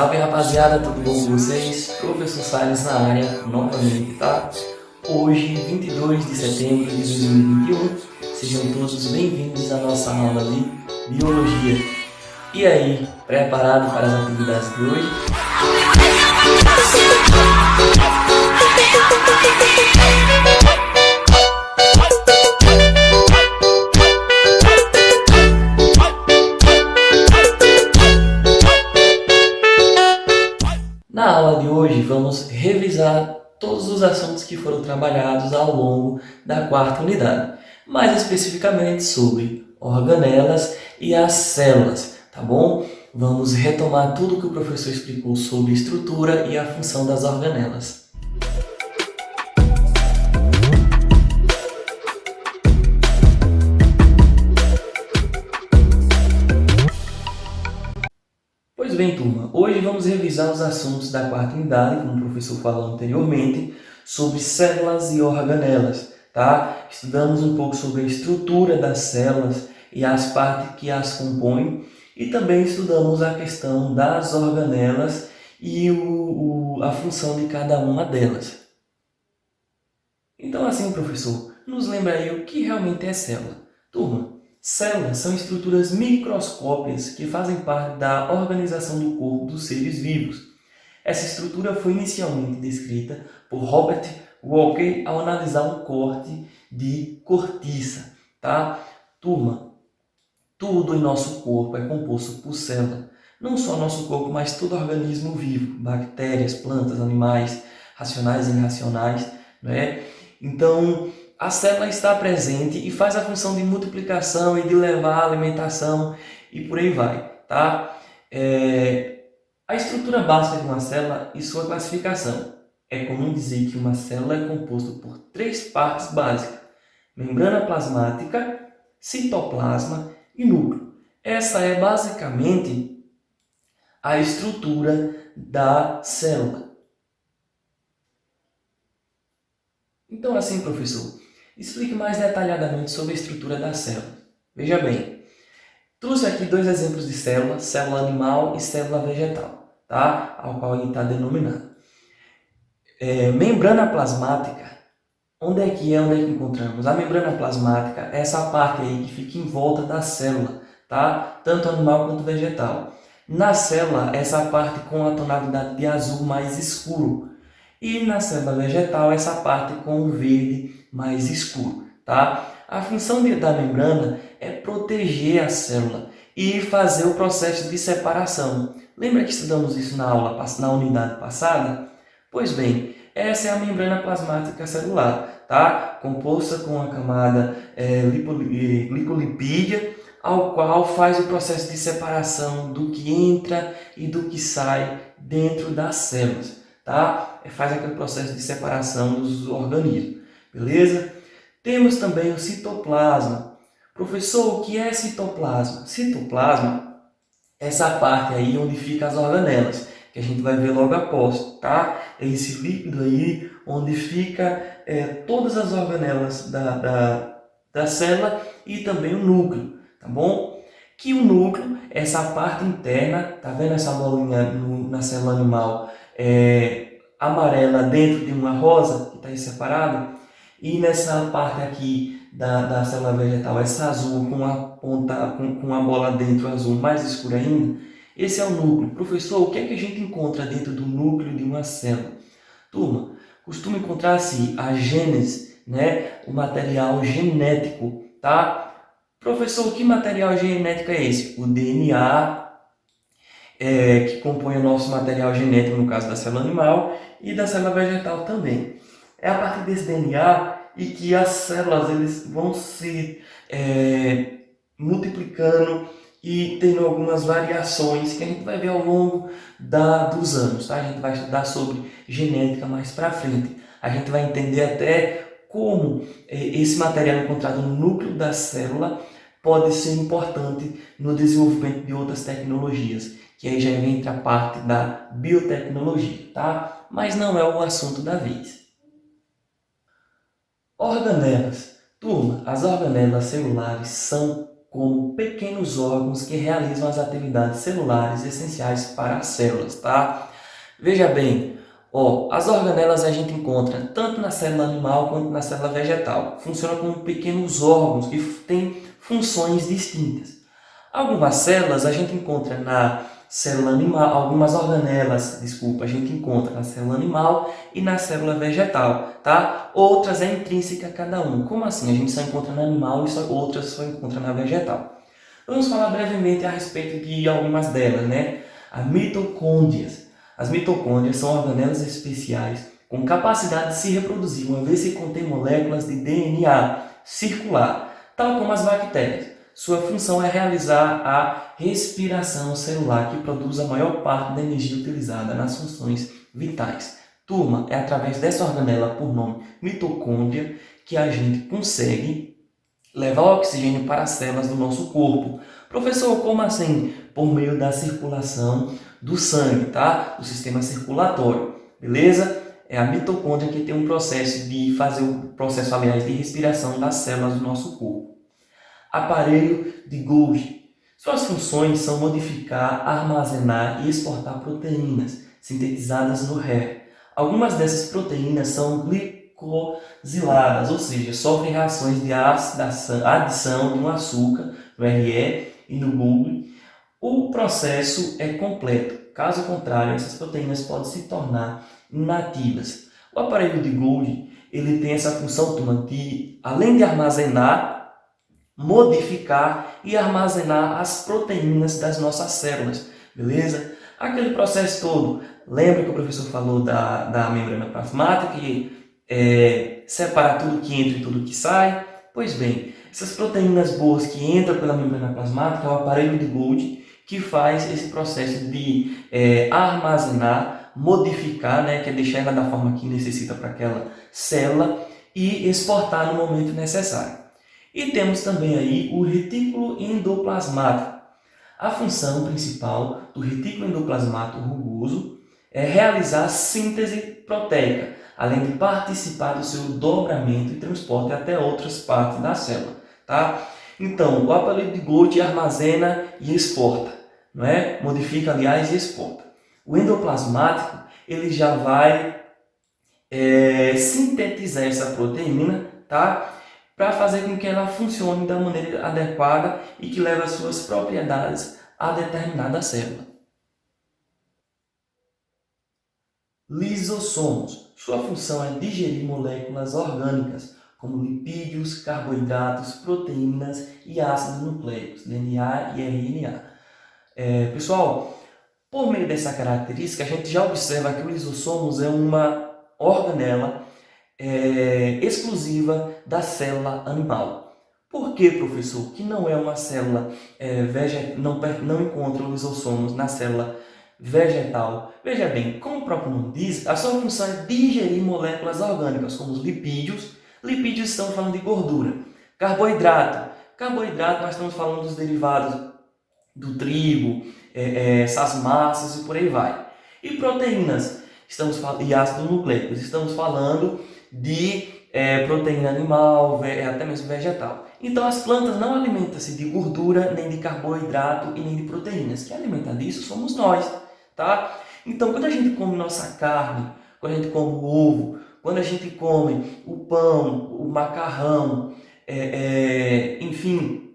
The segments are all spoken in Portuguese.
Salve rapaziada, tudo bom com vocês? Professor Salles na área novamente, tá? Hoje, 22 de setembro de 2021, sejam todos bem-vindos à nossa aula de Biologia. E aí, preparado para as atividades de hoje? Na aula de hoje vamos revisar todos os assuntos que foram trabalhados ao longo da quarta unidade, mais especificamente sobre organelas e as células, tá bom? Vamos retomar tudo que o professor explicou sobre estrutura e a função das organelas. Pois bem, turma, hoje vamos revisar os assuntos da quarta unidade, como o professor falou anteriormente, sobre células e organelas, tá? Estudamos um pouco sobre a estrutura das células e as partes que as compõem, e também estudamos a questão das organelas e a função de cada uma delas. Então, assim, professor, nos lembra aí o que realmente é célula. Turma, células são estruturas microscópicas que fazem parte da organização do corpo dos seres vivos. Essa estrutura foi inicialmente descrita por Robert Walker ao analisar um corte de cortiça, tá? Turma, tudo em nosso corpo é composto por célula. Não só nosso corpo, mas todo organismo vivo, bactérias, plantas, animais, racionais e irracionais, né? Então, a célula está presente e faz a função de multiplicação e de levar a alimentação e por aí vai, tá? A estrutura básica de uma célula e sua classificação. É comum dizer que uma célula é composta por três partes básicas: membrana plasmática, citoplasma e núcleo. Essa é basicamente a estrutura da célula. Então, assim, professor, explique mais detalhadamente sobre a estrutura da célula. Veja bem, trouxe aqui dois exemplos de célula, célula animal e célula vegetal, tá? Ao qual ele está denominado. Membrana plasmática, onde é que encontramos? A membrana plasmática é essa parte aí que fica em volta da célula, tá? Tanto animal quanto vegetal. Na célula, essa parte com a tonalidade de azul mais escuro. E na célula vegetal, essa parte com o verde mais escuro, tá? A função da membrana é proteger a célula e fazer o processo de separação. Lembra que estudamos isso na unidade passada? Pois bem, essa é a membrana plasmática celular, tá? Composta com a camada glicolipídia, ao qual faz o processo de separação do que entra e do que sai dentro das células. Tá? Faz aquele processo de separação dos organismos, beleza? Temos também o citoplasma. Professor, o que é citoplasma? Citoplasma é essa parte aí onde ficam as organelas, que a gente vai ver logo após, tá? É esse líquido aí onde fica todas as organelas da célula e também o núcleo, tá bom? Que o núcleo, essa parte interna, tá vendo essa bolinha na célula animal? Amarela dentro de uma rosa, que está aí separado, e nessa parte aqui da célula vegetal, essa azul com a ponta, com a bola dentro azul mais escura ainda, esse é o núcleo. Professor, o que é que a gente encontra dentro do núcleo de uma célula? Turma, costuma encontrar-se a gênese, né? O material genético, tá? Professor, que material genético é esse? O DNA, que compõe o nosso material genético, no caso da célula animal, e da célula vegetal também. É a partir desse DNA e que as células eles vão se multiplicando e tendo algumas variações que a gente vai ver ao longo dos anos. Tá? A gente vai estudar sobre genética mais para frente. A gente vai entender até como esse material encontrado no núcleo da célula pode ser importante no desenvolvimento de outras tecnologias, que aí já entra a parte da biotecnologia, tá? Mas não é o assunto da vez. Organelas. Turma, as organelas celulares são como pequenos órgãos que realizam as atividades celulares essenciais para as células, tá? Veja bem, as organelas a gente encontra tanto na célula animal quanto na célula vegetal. Funcionam como pequenos órgãos que têm funções distintas. Algumas células a gente encontra na célula animal, algumas organelas, desculpa, a gente encontra na célula animal e na célula vegetal, tá? Outras é intrínseca a cada um. Como assim? A gente só encontra no animal e outras só encontra na vegetal. Vamos falar brevemente a respeito de algumas delas, né? As mitocôndrias. As mitocôndrias são organelas especiais com capacidade de se reproduzir, uma vez que contêm moléculas de DNA circular, tal como as bactérias. Sua função é realizar a respiração celular, que produz a maior parte da energia utilizada nas funções vitais. Turma, é através dessa organela, por nome mitocôndria, que a gente consegue levar o oxigênio para as células do nosso corpo. Professor, como assim? Por meio da circulação do sangue, tá? Do sistema circulatório, beleza? É a mitocôndria que tem um processo de fazer o processo, aliás, de respiração das células do nosso corpo. Aparelho de Golgi. Suas funções são modificar, armazenar e exportar proteínas sintetizadas no RE. Algumas dessas proteínas são glicosiladas, ou seja, sofrem reações de adição de um açúcar no RE e no Golgi. O processo é completo. Caso contrário, essas proteínas podem se tornar inativas. O aparelho de Golgi, ele tem essa função, turma, de, além de armazenar, modificar e armazenar as proteínas das nossas células, beleza? Aquele processo todo, lembra que o professor falou da membrana plasmática, que separa tudo que entra e tudo que sai? Pois bem, essas proteínas boas que entram pela membrana plasmática é o aparelho de Golgi que faz esse processo de armazenar, modificar, né, que é deixar ela da forma que necessita para aquela célula e exportar no momento necessário. E temos também aí o retículo endoplasmático. A função principal do retículo endoplasmático rugoso é realizar a síntese proteica, além de participar do seu dobramento e transporte até outras partes da célula, tá? Então, o aparelho de Golgi armazena e exporta, não é? Modifica, aliás, e exporta. O endoplasmático, ele já vai sintetizar essa proteína, tá? Para fazer com que ela funcione da maneira adequada e que leve as suas propriedades a determinada célula. Lisossomos. Sua função é digerir moléculas orgânicas, como lipídios, carboidratos, proteínas e ácidos nucleicos, DNA e RNA. Pessoal, por meio dessa característica, a gente já observa que o lisossomos é uma organela exclusiva da célula animal. Por que, professor, que não é uma célula não encontra os lisossomos na célula vegetal? Veja bem, como o próprio nome diz, a sua função é digerir moléculas orgânicas, como os lipídios. Lipídios estamos falando de gordura. Carboidrato. Carboidrato, nós estamos falando dos derivados do trigo, essas massas e por aí vai. E proteínas, e ácidos nucleicos, estamos falando de proteína animal, até mesmo vegetal. Então as plantas não alimentam-se de gordura, nem de carboidrato e nem de proteínas. Quem alimenta disso somos nós, tá? Então quando a gente come nossa carne, quando a gente come o ovo, quando a gente come o pão, o macarrão, enfim,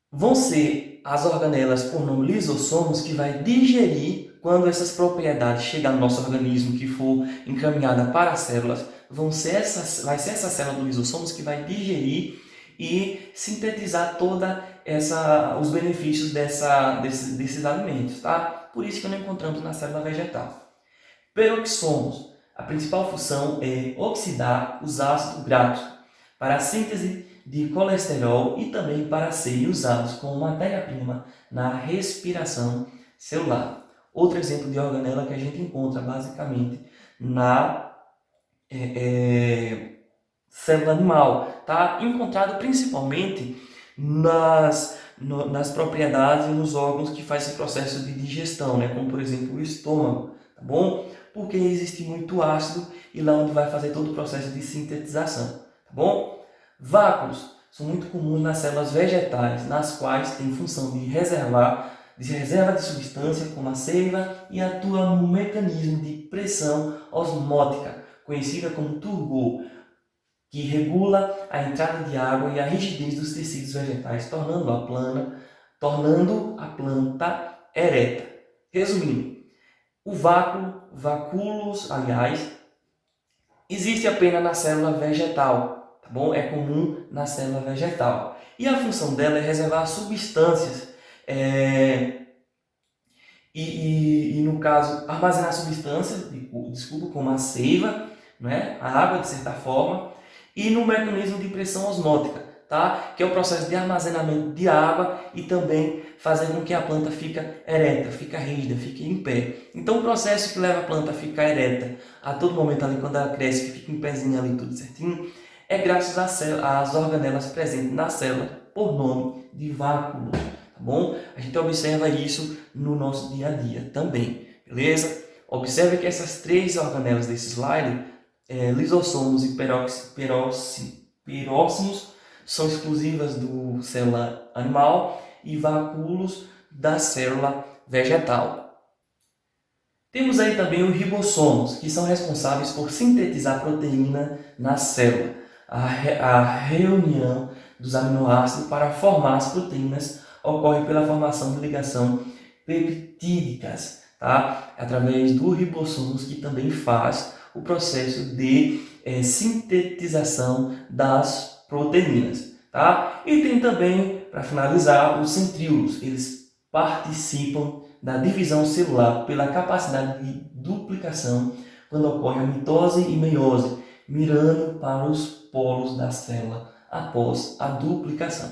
vão ser as organelas por nome lisossomos que vai digerir quando essas propriedades chegarem no nosso organismo, que for encaminhada para as células, vai ser essa célula do lisossomos que vai digerir e sintetizar os benefícios desses alimentos, tá? Por isso que não encontramos na célula vegetal. Peroxomos. A principal função é oxidar os ácidos graxos para a síntese de colesterol e também para serem usados como matéria-prima na respiração celular. Outro exemplo de organela que a gente encontra basicamente na célula animal, tá? Encontrado principalmente nas propriedades e nos órgãos que fazem esse processo de digestão, né? Como por exemplo o estômago, tá bom? Porque existe muito ácido e lá onde vai fazer todo o processo de sintetização, tá bom? Vácuos. são muito comuns nas células vegetais, nas quais tem função de reserva de substância, como a seiva, e atua no mecanismo de pressão osmótica, conhecida como turgor, que regula a entrada de água e a rigidez dos tecidos vegetais, tornando a planta ereta. Resumindo, o vacúolos, aliás, existe apenas na célula vegetal, tá bom? É comum na célula vegetal. E a função dela é reservar substâncias, no caso, armazenar substâncias, como a seiva, né? A água, de certa forma, e no mecanismo de pressão osmótica, tá? Que é o processo de armazenamento de água e também fazer com que a planta fique ereta, fique rígida, fique em pé. Então o processo que leva a planta a ficar ereta a todo momento ali, quando ela cresce, que fica em pezinho ali, tudo certinho, é graças às organelas presentes na célula, por nome de vácuo, tá bom? A gente observa isso no nosso dia a dia também, beleza? Observe que essas 3 organelas desse slide, lisossomos e peróximos, são exclusivas do célula animal e vacúolos da célula vegetal. Temos aí também os ribossomos, que são responsáveis por sintetizar proteína na célula. A reunião dos aminoácidos para formar as proteínas ocorre pela formação de ligação peptídicas, tá? Através dos ribossomos, que também faz o processo de sintetização das proteínas, tá? E tem também, para finalizar, os centríolos. Eles participam da divisão celular pela capacidade de duplicação quando ocorre a mitose e meiose, mirando para os polos da célula após a duplicação.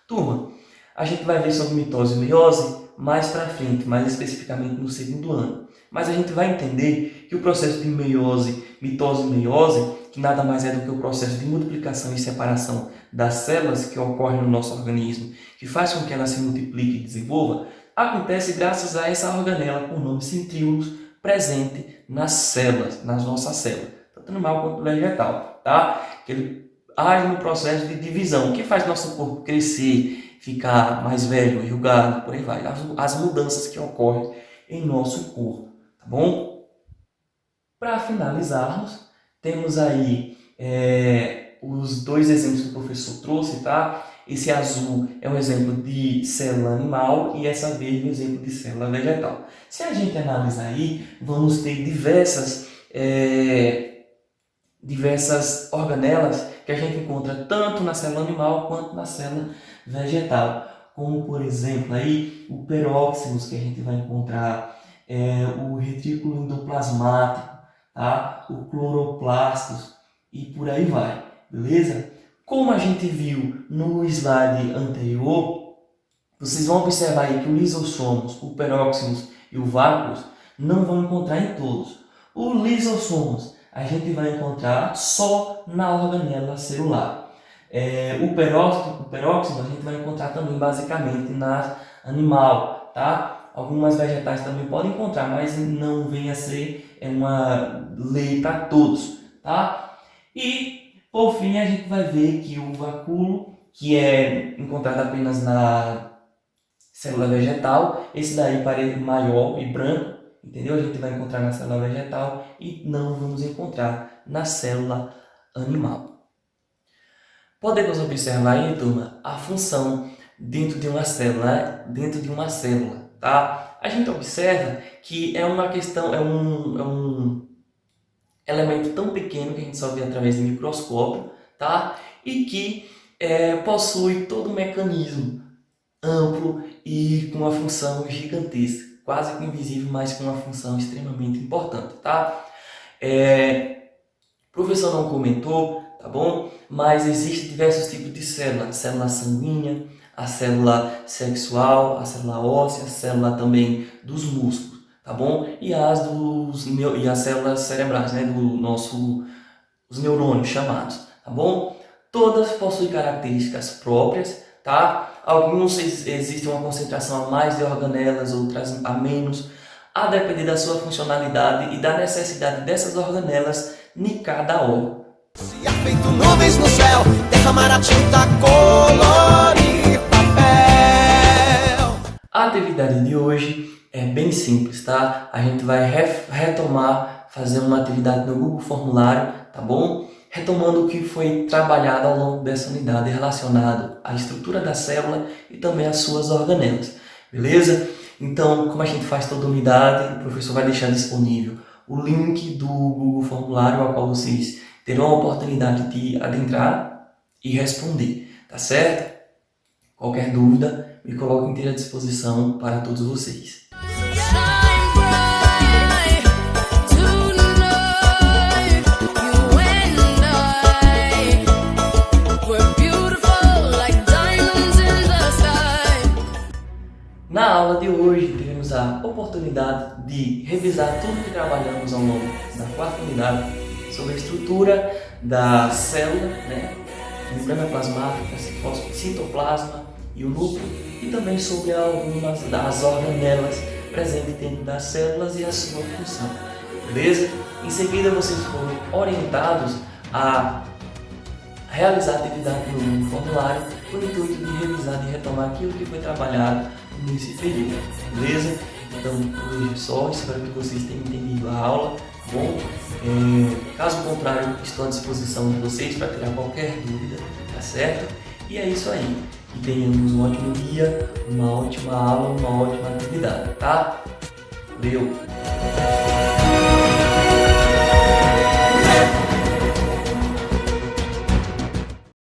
Turma, a gente vai ver sobre mitose e meiose mais para frente, mais especificamente no 2º ano. Mas a gente vai entender que o processo de mitose e meiose, que nada mais é do que o processo de multiplicação e separação das células que ocorre no nosso organismo, que faz com que ela se multiplique e desenvolva, acontece graças a essa organela por nome centríolos presente nas células, nas nossas células, tanto animal quanto vegetal, tá? Que ele age no processo de divisão, que faz nosso corpo crescer, ficar mais velho, enrugado, por aí vai. As mudanças que ocorrem em nosso corpo, tá bom? Para finalizarmos, temos aí os 2 exemplos que o professor trouxe, tá? Esse azul é um exemplo de célula animal e essa verde é um exemplo de célula vegetal. Se a gente analisar aí, vamos ter diversas organelas que a gente encontra tanto na célula animal quanto na célula vegetal. Como, por exemplo, aí, o peróxidos, que a gente vai encontrar, o retículo endoplasmático, tá? O cloroplastos e por aí vai, beleza? Como a gente viu no slide anterior, vocês vão observar aí que o lisossomos, o peróxidos e o vácuos não vão encontrar em todos. O lisossomos a gente vai encontrar só na organela celular. O peróxido a gente vai encontrar também basicamente na animal, tá? Algumas vegetais também podem encontrar, mas não vem a ser uma lei para todos, tá? E por fim a gente vai ver que o vacúolo, que é encontrado apenas na célula vegetal, esse daí parede maior e branco, entendeu? A gente vai encontrar na célula vegetal e não vamos encontrar na célula animal. Podemos observar aí, turma, a função dentro de uma célula, tá? A gente observa que é uma questão, é um elemento tão pequeno que a gente só vê através do microscópio, tá? E que possui todo um mecanismo amplo e com uma função gigantesca, quase que invisível, mas com uma função extremamente importante, tá? O professor não comentou, tá bom? Mas existem diversos tipos de célula. A célula sanguínea, a célula sexual, a célula óssea, a célula também dos músculos, tá bom? E as células cerebrais, né? Os neurônios chamados, tá bom? Todas possuem características próprias, tá? Alguns existe uma concentração a mais de organelas, outras a menos, a depender da sua funcionalidade e da necessidade dessas organelas em cada órgão. Se há feito nuvens no céu, derramar a tinta, colorir papel. A atividade de hoje é bem simples, tá? A gente vai retomar, fazer uma atividade no Google Formulário, tá bom? Retomando o que foi trabalhado ao longo dessa unidade relacionado à estrutura da célula e também às suas organelas, beleza? Então, como a gente faz toda unidade, o professor vai deixar disponível o link do Google Formulário, ao qual vocês terão a oportunidade de adentrar e responder, tá certo? Qualquer dúvida, me coloco inteira à disposição para todos vocês. Na aula de hoje, teremos a oportunidade de revisar tudo que trabalhamos ao longo da quarta unidade sobre a estrutura da célula, membrana plasmática, citoplasma e o núcleo, e também sobre algumas das organelas presentes dentro das células e a sua função, beleza? Em seguida, vocês foram orientados a realizar a atividade no formulário com o intuito de revisar e retomar aquilo que foi trabalhado nesse período, beleza? Então, por hoje é só, espero que vocês tenham entendido a aula, tá bom? Caso contrário, estou à disposição de vocês para tirar qualquer dúvida, tá certo? E é isso aí, que tenhamos um ótimo dia, uma ótima aula, uma ótima atividade, tá? Valeu!